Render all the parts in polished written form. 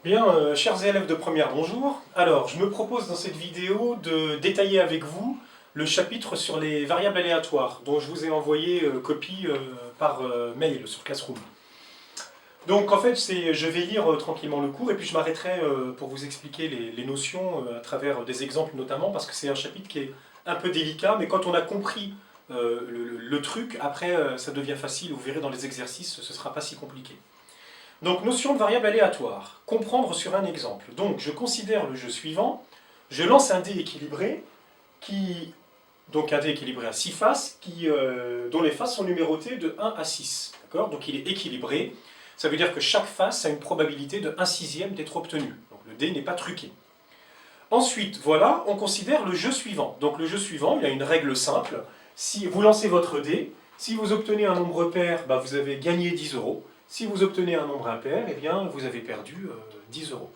Bien, chers élèves de première, bonjour. Alors, je me propose dans cette vidéo de détailler avec vous le chapitre sur les variables aléatoires, dont je vous ai envoyé copie par mail sur Classroom. Donc en fait, je vais lire tranquillement le cours et puis je m'arrêterai pour vous expliquer les notions à travers des exemples notamment, parce que c'est un chapitre qui est un peu délicat, mais quand on a compris le truc, après ça devient facile, vous verrez dans les exercices, ce ne sera pas si compliqué. Donc, notion de variable aléatoire. Comprendre sur un exemple. Donc, je considère le jeu suivant. Je lance un dé équilibré, donc un dé équilibré à 6 faces, dont les faces sont numérotées de 1 à 6. Donc, il est équilibré. Ça veut dire que chaque face a une probabilité de 1/6 d'être obtenue. Donc, le dé n'est pas truqué. Ensuite, voilà, on considère le jeu suivant. Donc, le jeu suivant, il a une règle simple. Si vous lancez votre dé, si vous obtenez un nombre pair, vous avez gagné 10 euros. Si vous obtenez un nombre impair, eh bien, vous avez perdu 10 euros,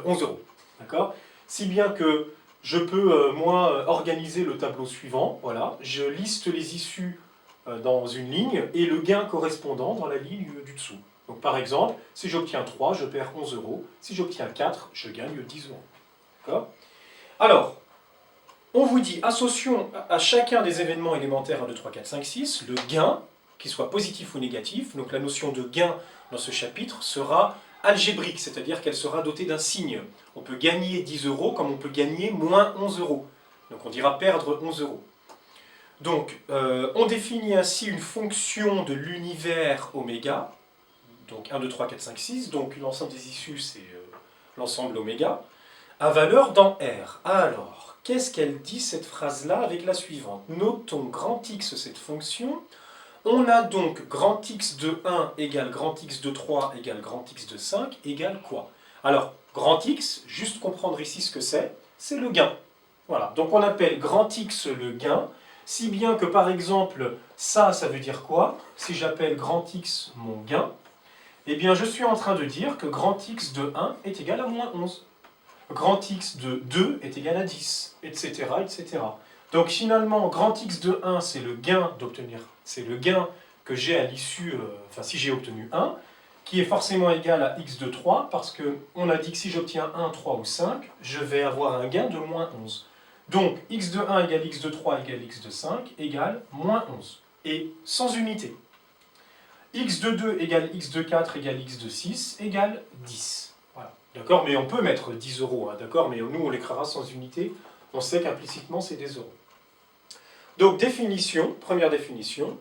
11 euros. D'accord ? Si bien que je peux, moi, organiser le tableau suivant. Voilà, je liste les issues dans une ligne et le gain correspondant dans la ligne du dessous. Donc, par exemple, si j'obtiens 3, je perds 11 euros. Si j'obtiens 4, je gagne 10 euros. D'accord ? Alors, on vous dit, associons à chacun des événements élémentaires 1, 2, 3, 4, 5, 6, le gain, qu'il soit positif ou négatif. Donc la notion de gain dans ce chapitre sera algébrique, c'est-à-dire qu'elle sera dotée d'un signe. On peut gagner 10 euros comme on peut gagner moins 11 euros. Donc on dira perdre 11 euros. Donc on définit ainsi une fonction de l'univers oméga, donc 1, 2, 3, 4, 5, 6, donc l'ensemble des issues c'est l'ensemble oméga, à valeur dans R. Alors, qu'est-ce qu'elle dit cette phrase-là avec la suivante? Notons grand X cette fonction. On a donc grand X de 1 égale grand X de 3 égale grand X de 5 égale quoi? Alors, grand X, juste comprendre ici ce que c'est le gain. Voilà, donc on appelle grand X le gain, si bien que par exemple, ça veut dire quoi? Si j'appelle grand X mon gain, eh bien je suis en train de dire que grand X de 1 est égal à moins 11. Grand X de 2 est égal à 10, etc., etc. Donc finalement, grand X de 1, c'est le gain d'obtenir, c'est le gain que j'ai à l'issue, si j'ai obtenu 1, qui est forcément égal à X de 3, parce qu'on a dit que si j'obtiens 1, 3 ou 5, je vais avoir un gain de moins 11. Donc X de 1 égale X de 3 égale X de 5 égale moins 11, et sans unité. X de 2 égale X de 4 égale X de 6 égale 10. Voilà. D'accord, mais on peut mettre 10 euros, hein, d'accord, mais nous on l'écrira sans unité, on sait qu'implicitement c'est des euros. Donc définition, première définition,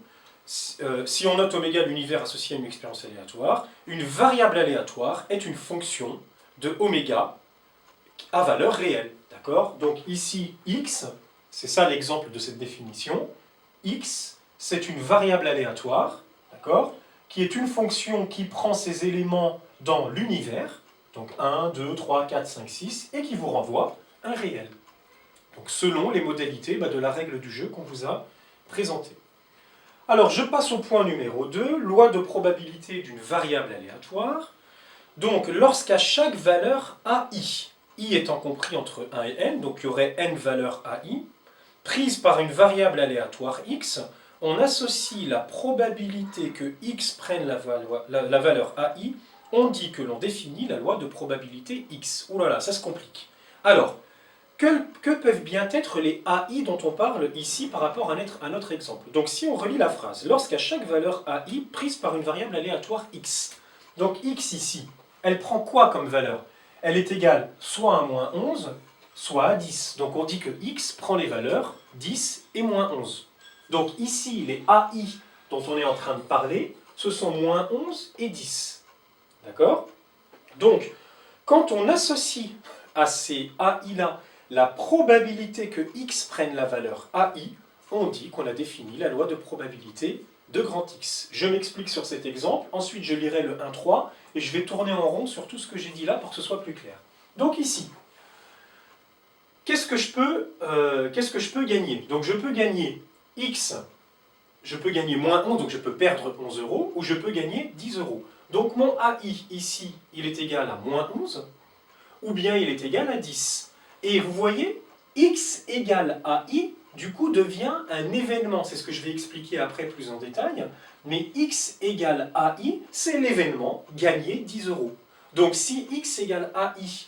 si on note oméga l'univers associé à une expérience aléatoire, une variable aléatoire est une fonction de oméga à valeur réelle. D'accord ? Donc ici, x, c'est ça l'exemple de cette définition, x, c'est une variable aléatoire, d'accord, qui est une fonction qui prend ses éléments dans l'univers, donc 1, 2, 3, 4, 5, 6, et qui vous renvoie un réel. Donc selon les modalités de la règle du jeu qu'on vous a présentée. Alors je passe au point numéro 2, loi de probabilité d'une variable aléatoire. Donc lorsqu'à chaque valeur AI, I étant compris entre 1 et n, donc il y aurait n valeurs AI, prise par une variable aléatoire x, on associe la probabilité que x prenne la valeur AI, on dit que l'on définit la loi de probabilité x. Ouh là là, ça se complique. Alors, que peuvent bien être les AI dont on parle ici par rapport à notre exemple? Donc si on relit la phrase, lorsqu'à chaque valeur AI prise par une variable aléatoire x, donc x ici, elle prend quoi comme valeur? Elle est égale soit à moins 11, soit à 10. Donc on dit que x prend les valeurs 10 et moins 11. Donc ici, les AI dont on est en train de parler, ce sont moins 11 et 10. D'accord? Donc, quand on associe à ces AI-là la probabilité que x prenne la valeur AI, on dit qu'on a défini la loi de probabilité de grand X. Je m'explique sur cet exemple, ensuite je lirai le 1,3 et je vais tourner en rond sur tout ce que j'ai dit là pour que ce soit plus clair. Donc ici, qu'est-ce que je peux gagner? Donc je peux gagner X, je peux gagner moins 11, donc je peux perdre 11 euros, ou je peux gagner 10 euros. Donc mon AI ici, il est égal à moins 11, ou bien il est égal à 10. Et vous voyez, x égale AI, du coup, devient un événement. C'est ce que je vais expliquer après plus en détail. Mais x égale AI, c'est l'événement gagner 10 euros. Donc si x égale AI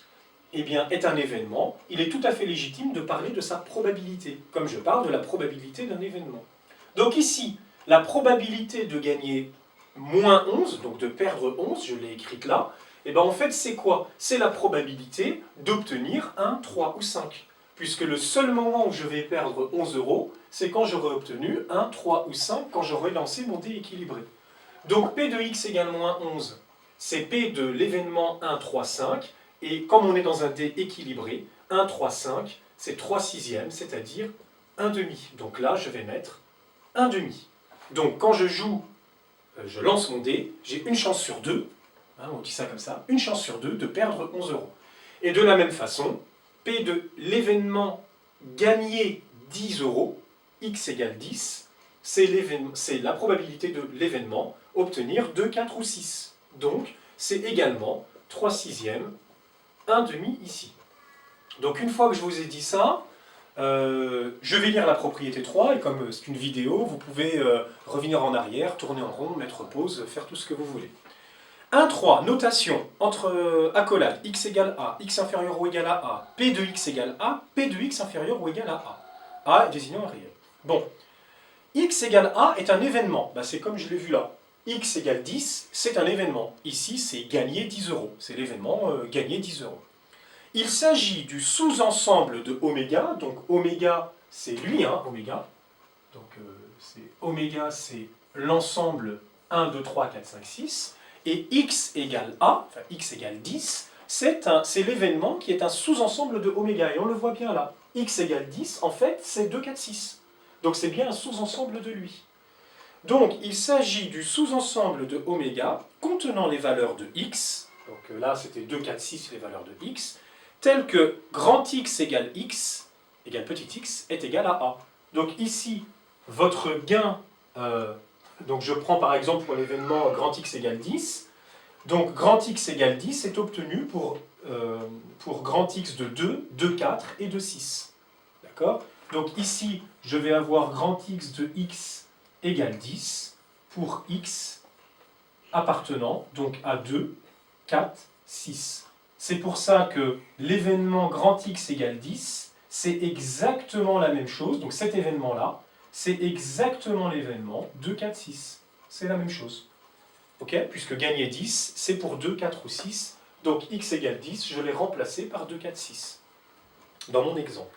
eh bien, est un événement, il est tout à fait légitime de parler de sa probabilité, comme je parle de la probabilité d'un événement. Donc ici, la probabilité de gagner moins 11, donc de perdre 11, je l'ai écrite là, et bien en fait c'est quoi? C'est la probabilité d'obtenir 1, 3 ou 5. Puisque le seul moment où je vais perdre 11 euros, c'est quand j'aurai obtenu 1, 3 ou 5, quand j'aurai lancé mon dé équilibré. Donc P de x égale moins 11, c'est P de l'événement 1, 3, 5, et comme on est dans un dé équilibré, 1, 3, 5, c'est 3 sixièmes, c'est-à-dire 1 demi. Donc là, je vais mettre 1 demi. Donc quand je joue, je lance mon dé, j'ai une chance sur 2, hein, on dit ça comme ça, une chance sur 2 de perdre 11 euros. Et de la même façon, P de l'événement gagner 10 euros, x égale 10, c'est la probabilité de l'événement obtenir 2, 4 ou 6. Donc, c'est également 3 sixièmes, 1 demi ici. Donc, une fois que je vous ai dit ça, je vais lire la propriété 3, et comme c'est une vidéo, vous pouvez revenir en arrière, tourner en rond, mettre pause, faire tout ce que vous voulez. 1,3, notation, entre accolades, x égale a, x inférieur ou égal à a, p de x égale a, p de x inférieur ou égal à a. A est désignant un réel. Bon, x égale a est un événement, ben, c'est comme je l'ai vu là. X égale 10, c'est un événement. Ici, c'est gagner 10 euros. C'est l'événement gagner 10 euros. Il s'agit du sous-ensemble de oméga, donc oméga, c'est lui, hein, oméga. Donc oméga, c'est l'ensemble 1, 2, 3, 4, 5, 6. Et x égale a, enfin x égale 10, c'est l'événement qui est un sous-ensemble de oméga. Et on le voit bien là. X égale 10, en fait, c'est 2, 4, 6. Donc c'est bien un sous-ensemble de lui. Donc il s'agit du sous-ensemble de oméga contenant les valeurs de x, donc là c'était 2, 4, 6 les valeurs de x, telles que grand x égale petit x, est égal à a. Donc ici, votre gain, donc je prends par exemple pour l'événement grand x égale 10, donc grand x égale 10 est obtenu pour grand x de 2, de 4 et de 6. D'accord? Donc ici, je vais avoir grand x de x égale 10 pour x appartenant donc à 2, 4, 6. C'est pour ça que l'événement grand x égale 10, c'est exactement la même chose. Donc cet événement-là, c'est exactement l'événement 2, 4, 6. C'est la même chose. Ok? Puisque gagner 10, c'est pour 2, 4 ou 6. Donc x égale 10, je l'ai remplacé par 2, 4, 6. Dans mon exemple.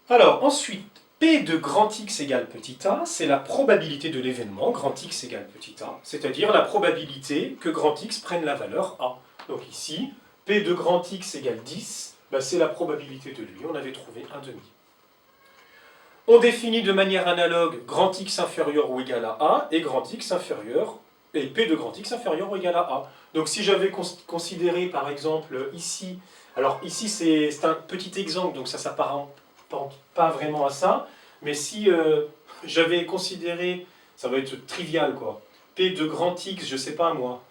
Alors ensuite, P de grand X égale petit a, c'est la probabilité de l'événement grand X égale petit a, c'est-à-dire la probabilité que grand X prenne la valeur a. Donc ici, P de grand X égale 10, ben c'est la probabilité de lui, on avait trouvé un demi. On définit de manière analogue grand X inférieur ou égal à a et grand X inférieur, et P de grand X inférieur ou égal à a. Donc si j'avais considéré par exemple ici, alors ici c'est un petit exemple, donc ça s'apparente pas vraiment à ça, mais si j'avais considéré, ça va être trivial quoi, P de grand X, je sais pas moi,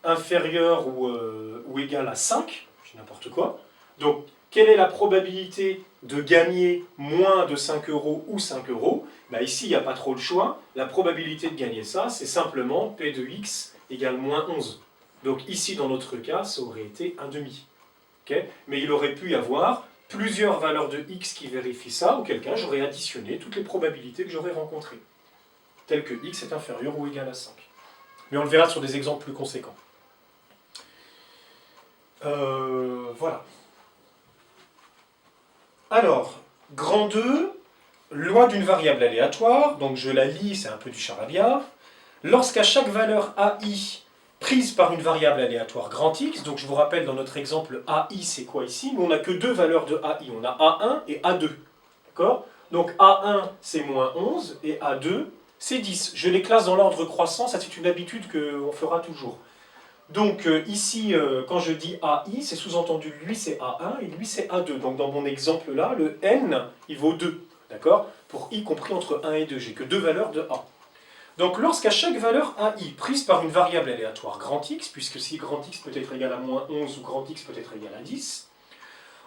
inférieur ou égal à 5, je n'importe quoi, donc quelle est la probabilité de gagner moins de 5 euros ou 5 euros? Ben ici, il n'y a pas trop le choix. La probabilité de gagner ça, c'est simplement P de x égale moins 11. Donc ici, dans notre cas, ça aurait été un demi. Okay? Mais il aurait pu y avoir plusieurs valeurs de x qui vérifient ça, auquel cas j'aurais additionné toutes les probabilités que j'aurais rencontrées, telles que x est inférieur ou égal à 5. Mais on le verra sur des exemples plus conséquents. Voilà. Alors, grand 2, loi d'une variable aléatoire, donc je la lis, c'est un peu du charabia. Lorsqu'à chaque valeur AI prise par une variable aléatoire grand X, donc je vous rappelle dans notre exemple AI c'est quoi ici? On n'a que deux valeurs de AI, on a A1 et A2. D'accord? Donc A1 c'est moins 11 et A2 c'est 10. Je les classe dans l'ordre croissant, ça c'est une habitude qu'on fera toujours. Donc ici, quand je dis AI, c'est sous-entendu lui c'est A1 et lui c'est A2. Donc dans mon exemple là, le N il vaut 2. D'accord? Pour y compris entre 1 et 2, j'ai que deux valeurs de A. Donc lorsqu'à chaque valeur AI prise par une variable aléatoire grand X, puisque si grand X peut être égal à moins 11 ou grand X peut être égal à 10,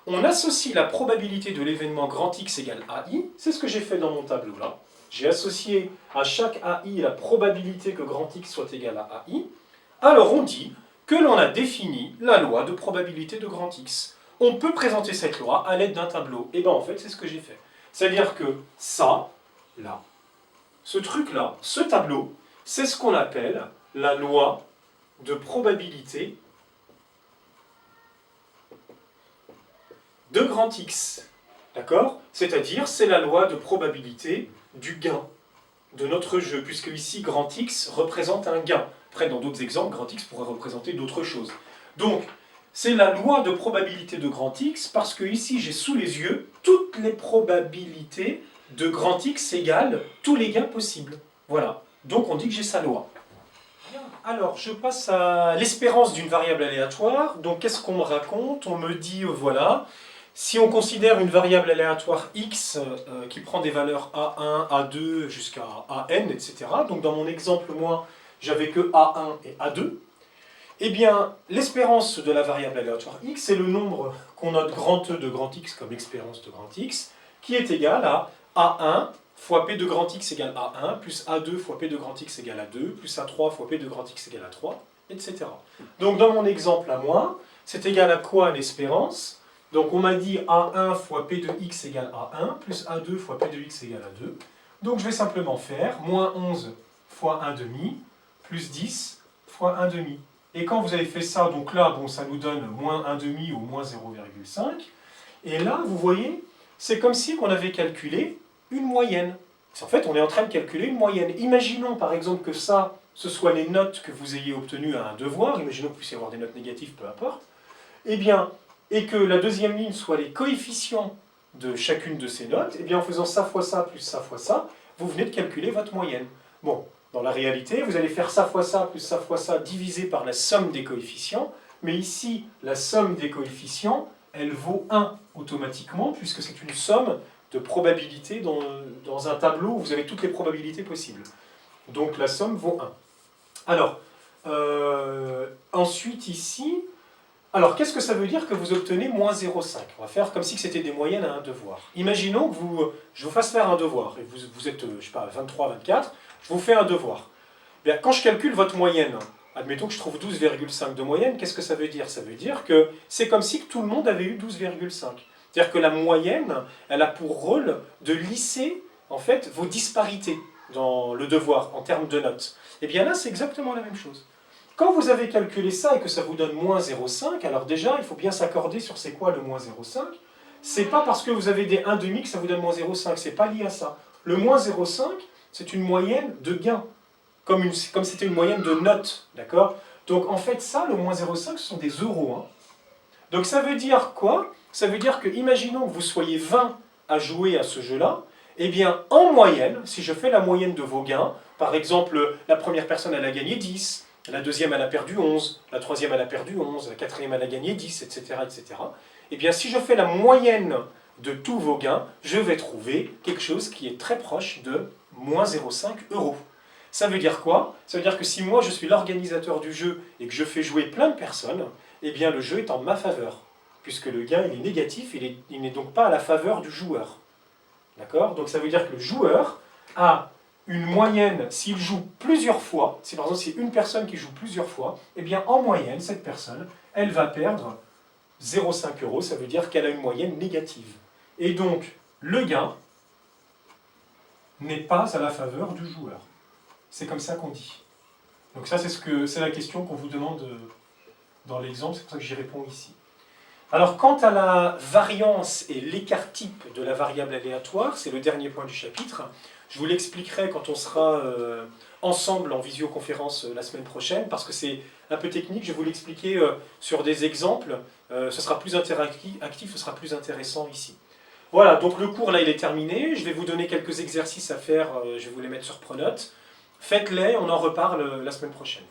on associe la probabilité de l'événement grand X égale AI, c'est ce que j'ai fait dans mon tableau là. J'ai associé à chaque AI la probabilité que grand X soit égal à AI. Alors on dit que l'on a défini la loi de probabilité de grand X. On peut présenter cette loi à l'aide d'un tableau. Et bien en fait, c'est ce que j'ai fait. C'est-à-dire que ça, là, ce truc-là, ce tableau, c'est ce qu'on appelle la loi de probabilité de grand X. D'accord? C'est-à-dire, c'est la loi de probabilité du gain de notre jeu, puisque ici, grand X représente un gain. Après, dans d'autres exemples, grand X pourrait représenter d'autres choses. Donc, c'est la loi de probabilité de grand X, parce que ici, j'ai sous les yeux toutes les probabilités de grand X égale tous les gains possibles. Voilà. Donc, on dit que j'ai sa loi. Bien. Alors, je passe à l'espérance d'une variable aléatoire. Donc, qu'est-ce qu'on me raconte? On me dit, voilà, si on considère une variable aléatoire x qui prend des valeurs a1, a2 jusqu'à an, etc. Donc, dans mon exemple, moi, j'avais que a1 et a2. Eh bien, l'espérance de la variable aléatoire x, c'est le nombre qu'on note grand E de grand X comme espérance de grand X, qui est égal à a1 fois p de grand X égale a1, plus a2 fois p de grand X égale a2, plus a3 fois p de grand X égale a3, etc. Donc, dans mon exemple à moi, c'est égal à quoi l'espérance? Donc, on m'a dit a1 fois p de x égale a1, plus a2 fois p de x égale a2. Donc, je vais simplement faire moins 11 fois 1 demi, plus 10 fois 1 demi. Et quand vous avez fait ça, donc là, bon, ça nous donne moins 1 demi ou moins 0,5. Et là, vous voyez, c'est comme si on avait calculé une moyenne. En fait, on est en train de calculer une moyenne. Imaginons par exemple que ça, ce soit les notes que vous ayez obtenues à un devoir. Imaginons que vous puissiez avoir des notes négatives, peu importe. Eh bien, et que la deuxième ligne soit les coefficients de chacune de ces notes, eh bien, en faisant ça fois ça plus ça fois ça, vous venez de calculer votre moyenne. Bon. Dans la réalité, vous allez faire ça fois ça plus ça fois ça divisé par la somme des coefficients, mais ici, la somme des coefficients, elle vaut 1 automatiquement, puisque c'est une somme de probabilités dans un tableau où vous avez toutes les probabilités possibles. Donc la somme vaut 1. Alors, ensuite ici, alors qu'est-ce que ça veut dire que vous obtenez moins 0,5? On va faire comme si c'était des moyennes à un devoir. Imaginons que je vous fasse faire un devoir, et vous êtes, je sais pas, 23, 24, je vous fais un devoir. Bien, quand je calcule votre moyenne, admettons que je trouve 12,5 de moyenne, qu'est-ce que ça veut dire? Ça veut dire que c'est comme si tout le monde avait eu 12,5. C'est-à-dire que la moyenne, elle a pour rôle de lisser, en fait, vos disparités dans le devoir, en termes de notes. Et bien là, c'est exactement la même chose. Quand vous avez calculé ça et que ça vous donne moins 0,5, alors déjà, il faut bien s'accorder sur c'est quoi le moins 0,5. C'est pas parce que vous avez des 1,5 que ça vous donne moins 0,5, c'est pas lié à ça. Le moins 0,5, c'est une moyenne de gain, comme c'était une moyenne de notes, d'accord? Donc en fait ça, le moins 0,5, ce sont des euros. Hein. Donc ça veut dire quoi? Ça veut dire que, imaginons que vous soyez 20 à jouer à ce jeu-là, eh bien en moyenne, si je fais la moyenne de vos gains, par exemple, la première personne elle a gagné 10, la deuxième elle a perdu 11, la troisième elle a perdu 11, la quatrième elle a gagné 10, etc. etc. Eh bien si je fais la moyenne de tous vos gains, je vais trouver quelque chose qui est très proche de moins 0,5 euros. Ça veut dire quoi? Ça veut dire que si moi je suis l'organisateur du jeu et que je fais jouer plein de personnes, eh bien le jeu est en ma faveur, puisque le gain il est négatif, il n'est donc pas à la faveur du joueur. D'accord? Donc ça veut dire que le joueur a une moyenne, s'il joue plusieurs fois, si par exemple c'est une personne qui joue plusieurs fois, eh bien en moyenne, cette personne, elle va perdre 0,5 euros, ça veut dire qu'elle a une moyenne négative. Et donc, le gain n'est pas à la faveur du joueur. C'est comme ça qu'on dit. Donc ça, c'est la question qu'on vous demande dans l'exemple, c'est pour ça que j'y réponds ici. Alors, quant à la variance et l'écart-type de la variable aléatoire, c'est le dernier point du chapitre, je vous l'expliquerai quand on sera ensemble en visioconférence la semaine prochaine, parce que c'est un peu technique, je vais vous l'expliquer sur des exemples, ce sera plus interactif, ce sera plus intéressant ici. Voilà, donc le cours là il est terminé, je vais vous donner quelques exercices à faire, je vais vous les mettre sur Pronote. Faites-les, on en reparle la semaine prochaine.